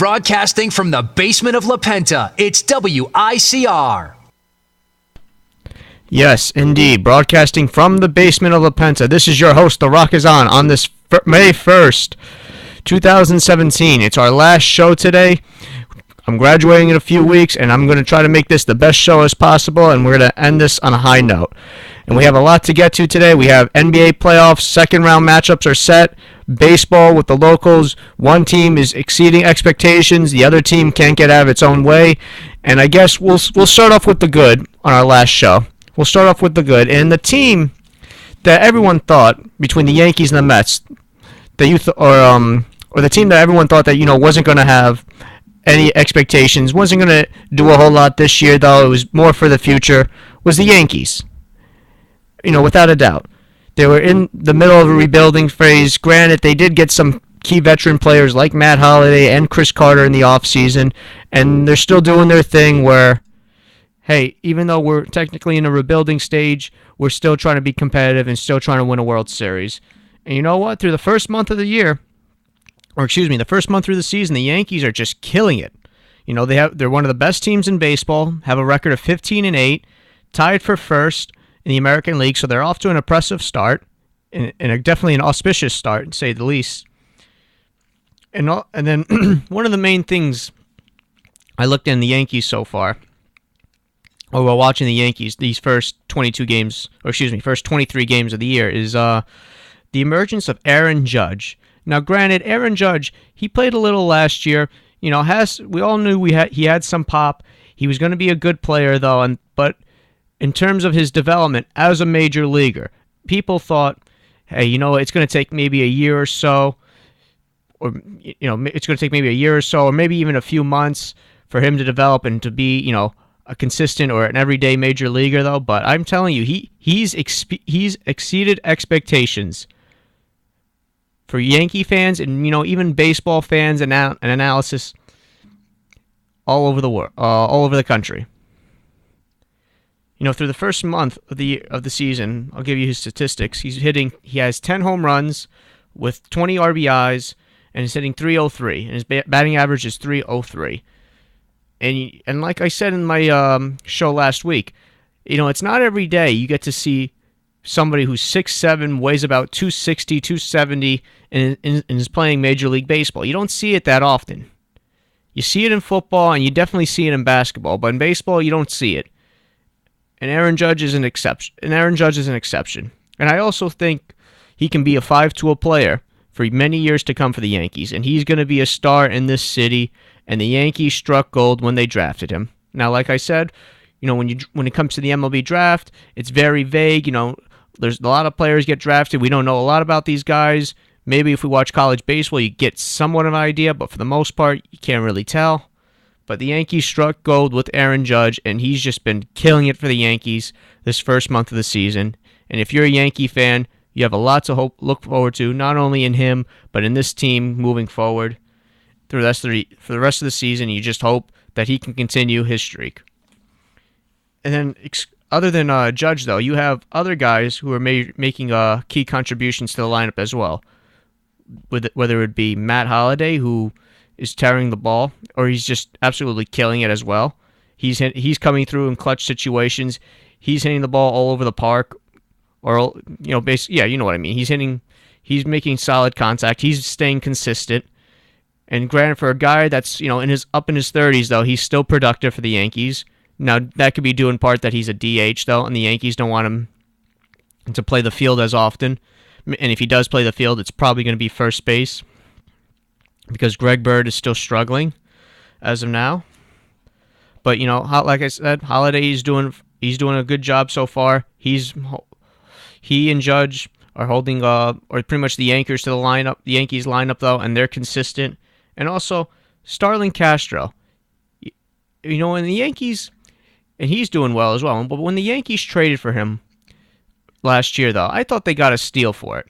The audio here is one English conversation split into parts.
Broadcasting from the basement of La Penta, it's WICR. Yes, indeed. Broadcasting from the basement of La Penta. This is your host, The Rock is on this May 1st, 2017. It's our last show today. I'm graduating in a few weeks, and I'm going to try to make this the best show as possible, and we're going to end this on a high note. And we have a lot to get to today. We have NBA playoffs, second-round matchups are set. Baseball with the locals. One team is exceeding expectations. The other team can't get out of its own way. And I guess we'll start off with the good on our last show. We'll start off with the good. And the team that everyone thought, between the Yankees and the Mets, or the team that everyone thought that, wasn't going to have any expectations, wasn't going to do a whole lot this year, though it was more for the future, was the Yankees. Without a doubt. They were in the middle of a rebuilding phase. Granted, they did get some key veteran players like Matt Holliday and Chris Carter in the offseason, and they're still doing their thing where, hey, even though we're technically in a rebuilding stage, we're still trying to be competitive and still trying to win a World Series. And you know what? Through the first month of the year, the first month through the season, the Yankees are just killing it. They're one of the best teams in baseball, have a record of 15-8, tied for first in the American League, so they're off to an impressive start, and definitely an auspicious start, to say the least. And then one of the main things I looked in the Yankees so far, or while watching the Yankees, these first 23 games of the year, is the emergence of Aaron Judge. Now, granted, Aaron Judge, he played a little last year. We all knew he had some pop. He was going to be a good player, though, but in terms of his development as a major leaguer, people thought, hey, it's going to take maybe a year or so, or maybe even a few months for him to develop and to be, a consistent or an everyday major leaguer, though. But I'm telling you, he's exceeded expectations for Yankee fans and, even baseball fans and analysis all over the world, all over the country. Through the first month of the season, I'll give you his statistics. He has 10 home runs with 20 RBIs, and he's hitting .303, and his batting average is .303. And like I said in my show last week, it's not every day you get to see somebody who's 6'7", weighs about 260, 270, and is playing Major League Baseball. You don't see it that often. You see it in football, and you definitely see it in basketball, but in baseball, you don't see it. And Aaron Judge is an exception. And I also think he can be a five-tool player for many years to come for the Yankees. And he's going to be a star in this city. And the Yankees struck gold when they drafted him. Now, like I said, when it comes to the MLB draft, it's very vague. There's a lot of players get drafted. We don't know a lot about these guys. Maybe if we watch college baseball, you get somewhat of an idea. But for the most part, you can't really tell. But the Yankees struck gold with Aaron Judge, and he's just been killing it for the Yankees this first month of the season. And if you're a Yankee fan, you have a lot to look forward to, not only in him, but in this team moving forward for the rest of the season. You just hope that he can continue his streak. And then, other than Judge, though, you have other guys who are making key contributions to the lineup as well. Whether it be Matt Holliday, who is tearing the ball, or he's just absolutely killing it as well. He's coming through in clutch situations. He's hitting the ball all over the park, or basically, you know what I mean. He's making solid contact. He's staying consistent. And granted, for a guy that's in his 30s, though, he's still productive for the Yankees. Now that could be due in part that he's a DH, though, and the Yankees don't want him to play the field as often. And if he does play the field, it's probably going to be first base, because Greg Bird is still struggling as of now. But like I said, Holliday he's doing a good job so far. He and Judge are holding or pretty much the anchors to the Yankees lineup, though, and they're consistent. And also Starlin Castro, in the Yankees, and he's doing well as well. But when the Yankees traded for him last year, though, I thought they got a steal for it.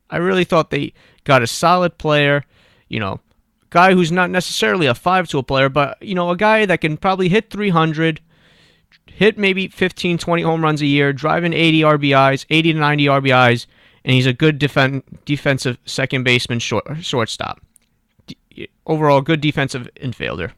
I really thought they got a solid player. Guy who's not necessarily a five-tool player, but, a guy that can probably hit 300, hit maybe 15, 20 home runs a year, driving 80 RBIs, 80 to 90 RBIs, and he's a good defensive second baseman shortstop. overall good defensive infielder.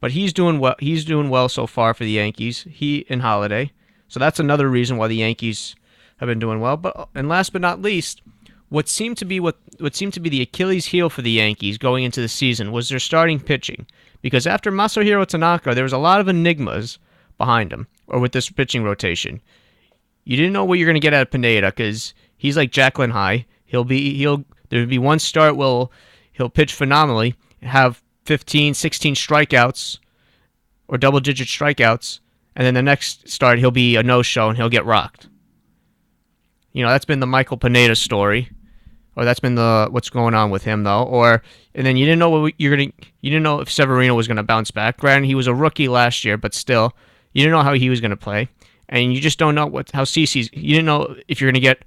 But he's doing well. He's doing well so far for the Yankees. He and Holiday. So that's another reason why the Yankees have been doing well. And last but not least, what seemed to be the Achilles heel for the Yankees going into the season was their starting pitching. Because after Masahiro Tanaka, there was a lot of enigmas behind him, or with this pitching rotation. You didn't know what you're going to get out of Pineda because he's like Jekyll and Hyde. There'll be one start where he'll pitch phenomenally, have 15, 16 strikeouts or double-digit strikeouts, and then the next start he'll be a no-show and he'll get rocked. That's been the Michael Pineda story, or that's been what's going on with him though. And then you didn't know you didn't know if Severino was going to bounce back. Granted, he was a rookie last year, but still, you didn't know how he was going to play, and you just don't know how CC's. You didn't know if you're going to get.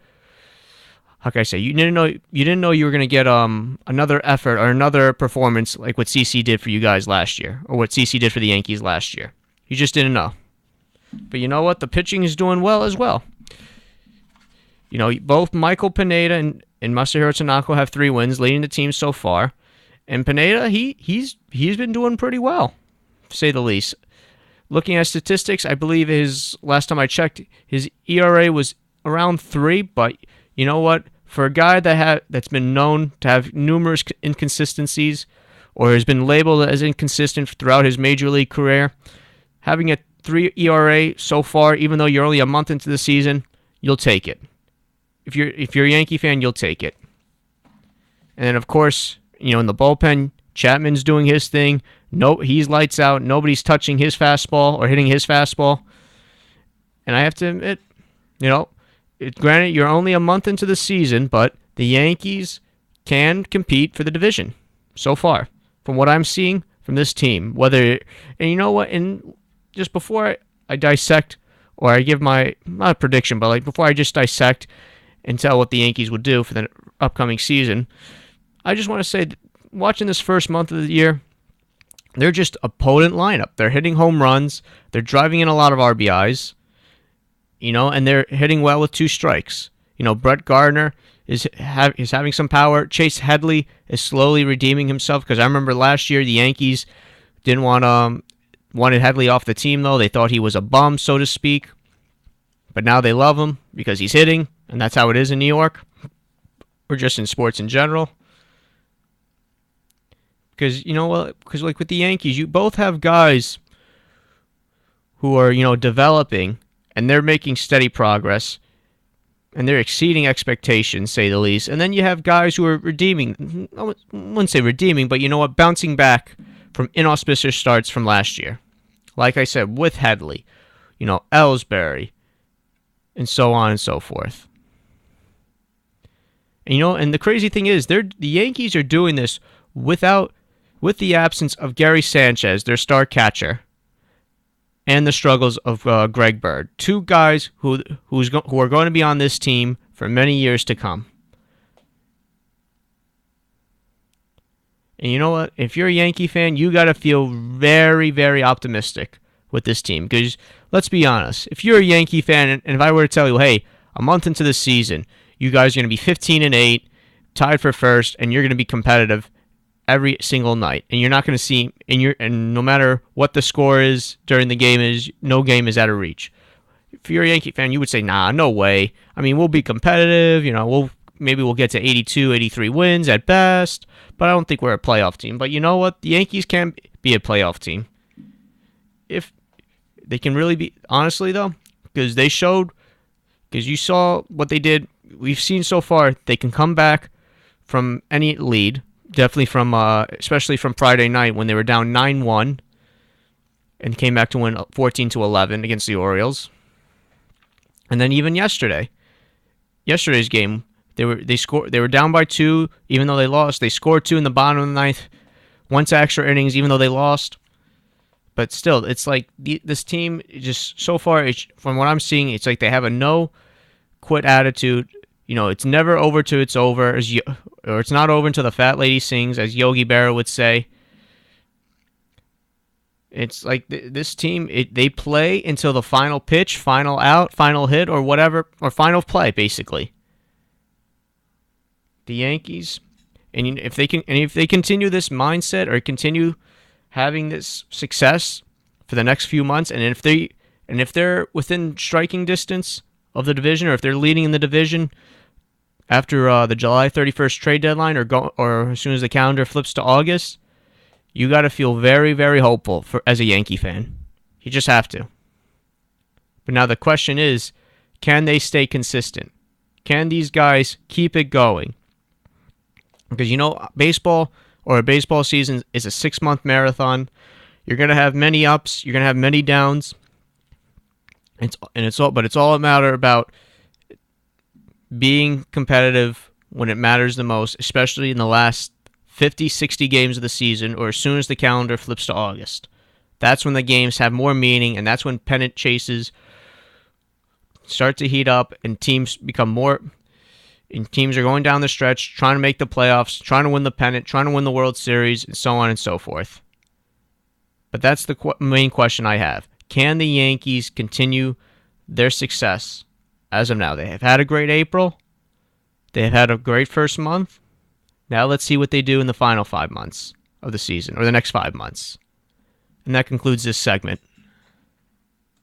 How can I say? You didn't know you were going to get another effort or another performance like what CC did for you guys last year, or what CC did for the Yankees last year. You just didn't know. But you know what? The pitching is doing well as well. Both Michael Pineda and Masahiro Tanaka have 3 wins, leading the team so far. And Pineda, he's been doing pretty well, to say the least. Looking at statistics, I believe last time I checked, his ERA was around 3. But you know what? For a guy that's been known to have numerous inconsistencies, or has been labeled as inconsistent throughout his major league career, having a 3 ERA so far, even though you're only a month into the season, you'll take it. If you're a Yankee fan, you'll take it. And then of course, in the bullpen, Chapman's doing his thing. No, he's lights out. Nobody's touching his fastball or hitting his fastball. And I have to admit, granted, you're only a month into the season, but the Yankees can compete for the division so far, from what I'm seeing from this team. And you know what? And just before I dissect, or I give not a prediction, but like before I just dissect and tell what the Yankees would do for the upcoming season, I just want to say, watching this first month of the year, they're just a potent lineup. They're hitting home runs. They're driving in a lot of RBIs. And they're hitting well with 2 strikes. Brett Gardner is having some power. Chase Headley is slowly redeeming himself, because I remember last year the Yankees didn't wanted Headley off the team, though. They thought he was a bum, so to speak. But now they love him because he's hitting, and that's how it is in New York, or just in sports in general. Because, like with the Yankees, you both have guys who are, developing, and they're making steady progress, and they're exceeding expectations, say the least. And then you have guys who are redeeming. I wouldn't say redeeming, but bouncing back from inauspicious starts from last year. Like I said, with Headley, Ellsbury, and so on and so forth. And the crazy thing is, the Yankees are doing this with the absence of Gary Sanchez, their star catcher, and the struggles of Greg Bird, 2 guys who are going to be on this team for many years to come. And you know what? If you're a Yankee fan, you got to feel very, very optimistic with this team. Because let's be honest, if you're a Yankee fan, and if I were to tell you, hey, a month into the season, you guys are going to be 15-8, tied for first, and you're going to be competitive every single night, and you're not going to see, and no matter what the score is during the game, no game is out of reach. If you're a Yankee fan, you would say, nah, no way. I mean, we'll be competitive, we'll get to 82, 83 wins at best, but I don't think we're a playoff team. But you know what? The Yankees can be a playoff team. If they can really be, honestly though, because you saw what they did. We've seen so far, they can come back from any lead. Definitely especially from Friday night when they were down 9-1 and came back to win 14-11 against the Orioles. And then even yesterday's game, they were down by 2, even though they lost. They scored 2 in the bottom of the ninth, went to extra innings, even though they lost. But still, it's like this team just so far, from what I'm seeing, it's like they have a no quit attitude. It's never over till it's over, or it's not over until the fat lady sings, as Yogi Berra would say. It's like this team, they play until the final pitch, final out, final hit, or whatever, or final play, basically. The Yankees, And if they continue this mindset or continue having this success for the next few months, and if they're within striking distance of the division, or if they're leading in the division after the July 31st trade deadline, or as soon as the calendar flips to August, you got to feel very, very hopeful as a Yankee fan. You just have to. But now the question is, can they stay consistent? Can these guys keep it going? Because baseball, or a baseball season, is a 6-month marathon. You're gonna have many ups. You're gonna have many downs. It's all a matter about being competitive when it matters the most, especially in the last 50, 60 games of the season, or as soon as the calendar flips to August. That's when the games have more meaning, and that's when pennant chases start to heat up, and teams are going down the stretch, trying to make the playoffs, trying to win the pennant, trying to win the World Series, and so on and so forth. But that's the main question I have. Can the Yankees continue their success as of now? They have had a great April. They have had a great first month. Now let's see what they do in the final 5 months of the season, or the next 5 months. And that concludes this segment.